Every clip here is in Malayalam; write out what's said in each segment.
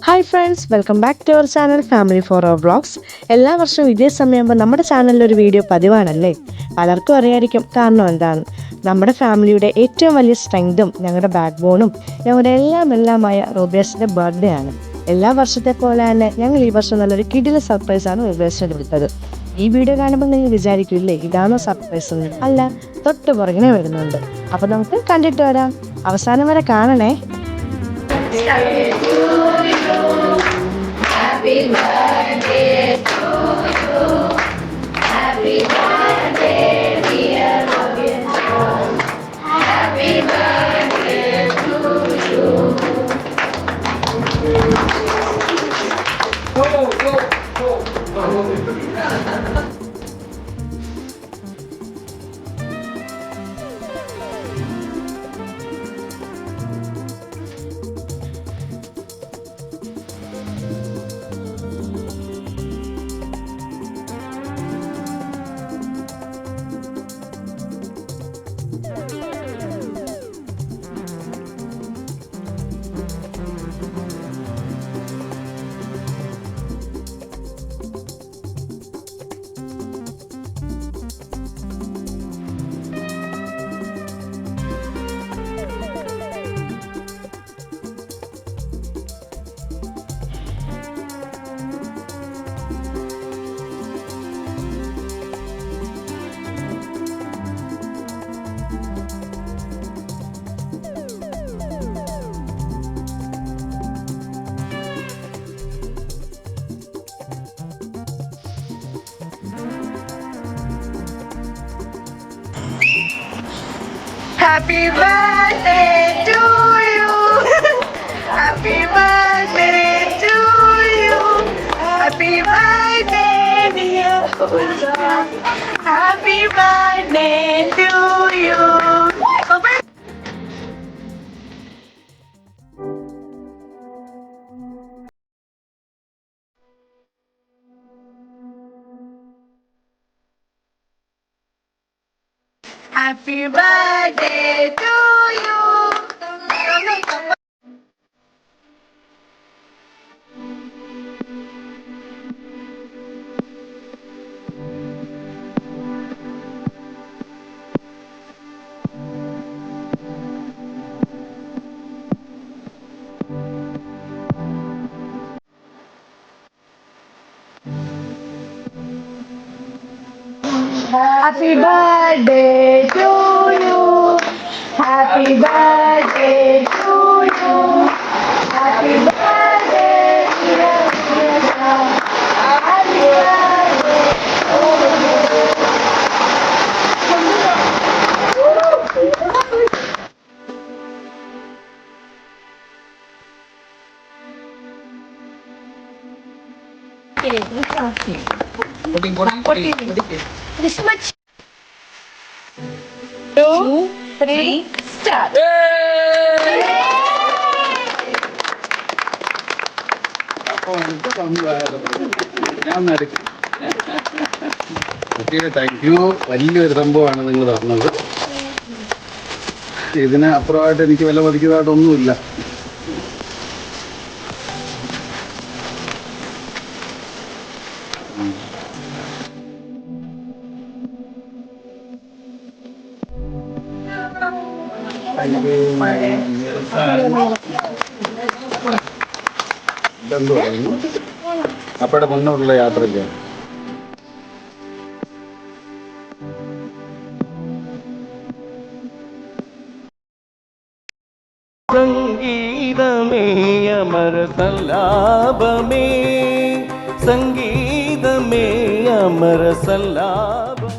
Hi friends, welcome back to our channel family for our vlogs. എല്ലാ വർഷവും ഇതേ സമയമാകുമ്പോൾ നമ്മുടെ ചാനലിൽ ഒരു വീഡിയോ പതിവാണല്ലേ. പലർക്കും അറിയായിരിക്കും കാരണം എന്താണ്. നമ്മുടെ ഫാമിലിയുടെ ഏറ്റവും വലിയ സ്ട്രെങ്തും ഞങ്ങളുടെ ബാക്ക് ബോണും ഞങ്ങളുടെ എല്ലാമായ റോബേഴ്സിൻ്റെ ബർത്ത്ഡേ ആണ്. എല്ലാ വർഷത്തെ പോലെ തന്നെ ഞങ്ങൾ ഈ വർഷം നല്ലൊരു കിടില സർപ്രൈസാണ് റോബേഴ്സിന് കൊടുത്തത്. ഈ വീഡിയോ കാണുമ്പോൾ നിങ്ങൾ വിചാരിക്കില്ലേ ഇതാണോ സർപ്രൈസ് എന്ന്? അല്ല, തൊട്ട് പുറകിനെ വരുന്നുണ്ട്. അപ്പോൾ നമുക്ക് കണ്ടിട്ട് വരാം. അവസാനം വരെ കാണണേ. Happy birthday to you. Happy birthday, dear Robin. Happy birthday to you. Happy birthday to you. Happy birthday to you. Happy birthday, dear Rosa. Happy birthday to you. Happy birthday to you. Happy birthday to you. Happy birthday to you. Happy birthday, dear Rosa. Happy birthday to you. This much. 2, 3, start. Thank you. വലിയൊരു സംഭവമാണ് നിങ്ങൾ തന്നത്. ഇതിന് അപ്പുറമായിട്ട് എനിക്ക് വില മതിക്കുന്നതായിട്ടൊന്നുമില്ല. ഇതെന്ത് പറയുന്നു? അപ്പയുടെ മുന്നോട്ടുള്ള യാത്രയ്ക്ക് സംഗീതമേ അമര സല്ലാപമേ, സംഗീതമേ അമര സല്ലാപം.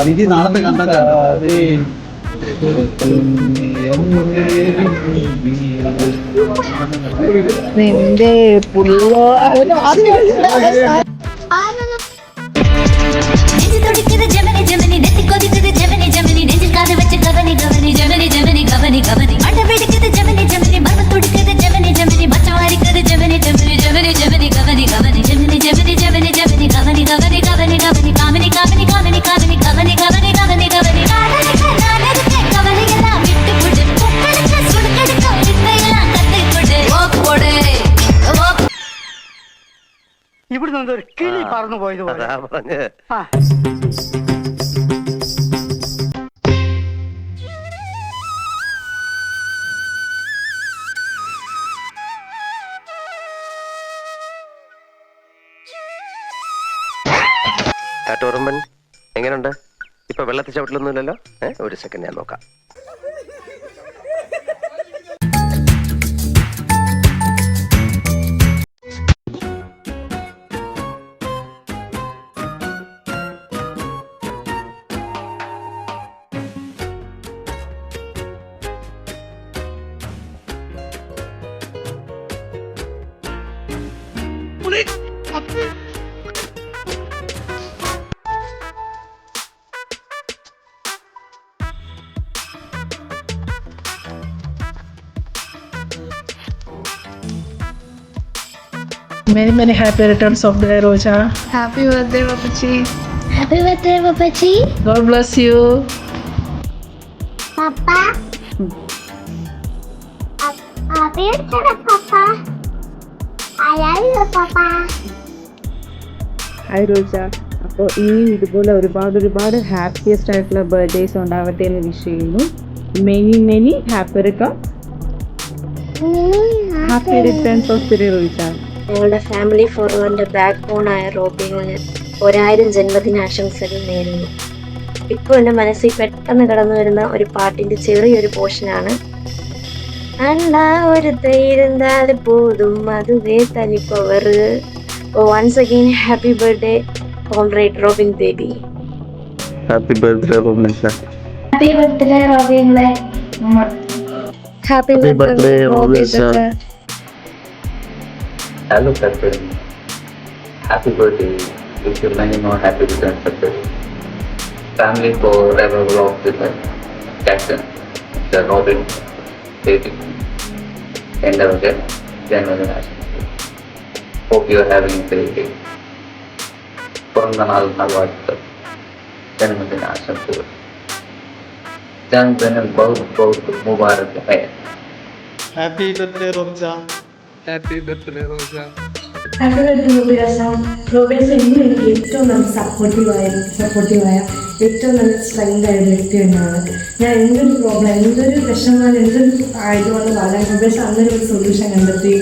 എനിക്ക് നാളത്തെ കണ്ടാൽ നിന്റെ പുള്ളോ നെഞ്ചു തുടിക്കുത് ജമനി ജമനി നെത്തി കൊതിക്കുത് ജമനി ജമനി നെഞ്ചിൽ കാത് വെച്ച് കവനി കവനി ജമനി ജമനി കവനി കവനി മണ്ട പിടിക്കുത് ജമനി ജമനി മർമ്മ തുടിക്കുത് ജമനി ജമനി മച്ചമാരിക്കുത് ജമനി ജമനി ജമനി ജമനി കവനി കവനി ജമനി ജമനി ജമനി ജമനി കവനി കവനി കവനി കവനി കാമിനി കാമിനി കാമിനി കാമിനി കവനി കവനി കവനി കവനി കാലനിക്ക് കവനിയെല്ലാം വിട്ടുകൊട് കുക്കടുക്ക സുടുക്കടുക്ക ഇത്രയെല്ലാം കത്തിക്കൊട് ഓപ്പോടെ ഇവിടെ നിന്ന് ഒരു കിളി പറന്നു പോയത് പോലെ. ആ. കാട്ടോറമ്പൻ എങ്ങനെയുണ്ട്? ഇപ്പൊ വെള്ളത്തിൽ ചവിട്ടിലൊന്നുമില്ലല്ലോ. ഒരു സെക്കൻഡ് ഞാൻ നോക്കാം. Many happy returns of the day, Roja. Happy birthday, Papachi. Happy birthday, Papachi. God bless you. Papa. Happy birthday, Papa. I love you, Papa. Hi Roja. അപ്പോൾ ഇതുപോലെ ഒരുപാട് ഹാപ്പിയസ്റ്റ് ആയിട്ടുള്ള ബർത്ത്ഡേസ് ഉണ്ടാവട്ടെ എന്ന് വിഷ് ചെയ്യുന്നു. Many happy returns of the day Roja. ഞങ്ങളുടെ ഫാമിലി ഫോർവേഡിന്റെ ബാക്ക് ബോണായ റോബിന് 1000 ജന്മദിനാശംസകൾ നേരുന്നു. ഇപ്പോൾ എൻ്റെ മനസ്സിൽ പെട്ടെന്ന് കടന്നു വരുന്ന ഒരു പാട്ടിന്റെ ചെറിയൊരു പോർഷനാണ്. അല്ലാ ഒരു തൈരുന്താൽ പോതും അതുവേ തനിപ്പവർ. Once again happy birthday comrade Robin baby. Happy birthday Robin. Happy birthday, Robin. Happy birthday, Robin. Hello, Captain. Happy birthday. Wish you many more happy returns of the day. Family forever vlog with the Captain, the Robin, baby, and our generation. Hope you are having a great day. Purnanal Navata, Janmadinasam to it. Janmadinam बहुत मुबारक है. Happy birthday, Roja. Happy birthday Roja. Robins എന്നും എനിക്ക് ഏറ്റവും നല്ല സപ്പോർട്ടീവായ ഏറ്റവും നല്ല സ്ട്രെങ്ത് ആയ വ്യക്തി തന്നെയാണ്. ഞാൻ എന്തൊരു പ്രോബ്ലം, എന്തൊരു വിഷമം, എന്തൊരു ആയതുകൊണ്ട് പറയാൻ റോബിൻസ് അന്നൊരു സൊല്യൂഷൻ കണ്ടെത്തി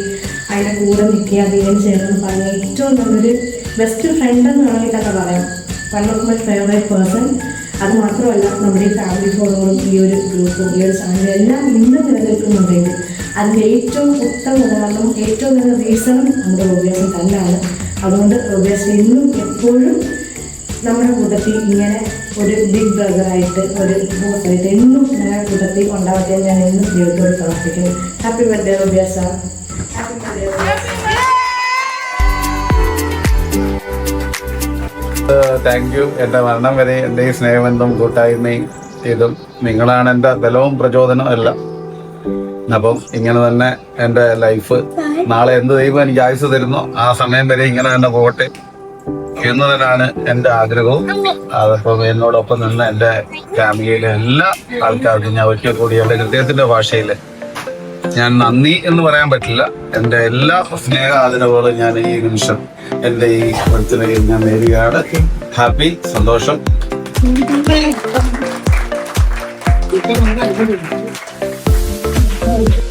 അതിൻ്റെ കൂടെ നിൽക്കുക, അതിങ്ങനെ ചേർന്ന് പറഞ്ഞ ഏറ്റവും നല്ലൊരു ബെസ്റ്റ് ഫ്രണ്ട് എന്ന് വേണമെങ്കിൽ തന്നെ പറയാം. One of my favourite person. അത് മാത്രമല്ല നമ്മുടെ ഈ ഫാമിലി ഫോളോവറും ഈ ഒരു ഗ്രൂപ്പും ഈ ഒരു ചാനലും എല്ലാം ഇന്ന് നിലനിൽക്കുന്നുണ്ടെങ്കിൽ അതിൻ്റെ ഏറ്റവും ഉത്തമ ഉദാഹരണം, ഏറ്റവും നല്ല റീസണും നമ്മുടെ റോബിയാസ് തന്നെയാണ്. അതുകൊണ്ട് റോബിയാസ് എന്നും എപ്പോഴും നമ്മുടെ കൂട്ടത്തിൽ ഇങ്ങനെ ഒരു ബിഗ് ബ്രദറായിട്ട് ഒരു ബോസായിട്ട് എന്നും ഞങ്ങളുടെ കൂട്ടത്തിൽ ഉണ്ടാവട്ടെ ഞാൻ എന്നും ദൈവത്തോട് പ്രാർത്ഥിക്കുന്നു. ഹാപ്പി ബർത്ത്ഡേ റോബിയാസ. ഹാപ്പി ബർത്ത്ഡേ റോബിയാസ. Thank you. എൻ്റെ മരണം വരെ എൻ്റെ ഈ സ്നേഹബന്ധം കൂട്ടായ്മയും ഇതും നിങ്ങളാണ് എൻ്റെ ബലവും പ്രചോദനവും എല്ലാം. അപ്പം ഇങ്ങനെ തന്നെ എൻ്റെ ലൈഫ് നാളെ എന്ത് ദൈവം എനിക്ക് ആയുസ് തരുന്നോ ആ സമയം വരെ ഇങ്ങനെ തന്നെ പോകട്ടെ എന്നതിനാണ് എൻ്റെ ആഗ്രഹവും. അതപ്പം എന്നോടൊപ്പം നിന്ന് എൻ്റെ ഫാമിലിയിലെ എല്ലാ ആൾക്കാർക്കും ഞാൻ ഒരിക്കൽ കൂടി എൻ്റെ ഹൃദയത്തിൻ്റെ ഭാഷയിൽ ഞാൻ നന്ദി എന്ന് പറയാൻ പറ്റില്ല. എൻ്റെ എല്ലാ സ്നേഹ ആദരവുകളും ഞാൻ ഈ നിമിഷം എൻ്റെ ഈ ബർത്ത്ഡേയിൽ ഞാൻ നേരുകയാണ്. ഹാപ്പി, സന്തോഷം. Thank you.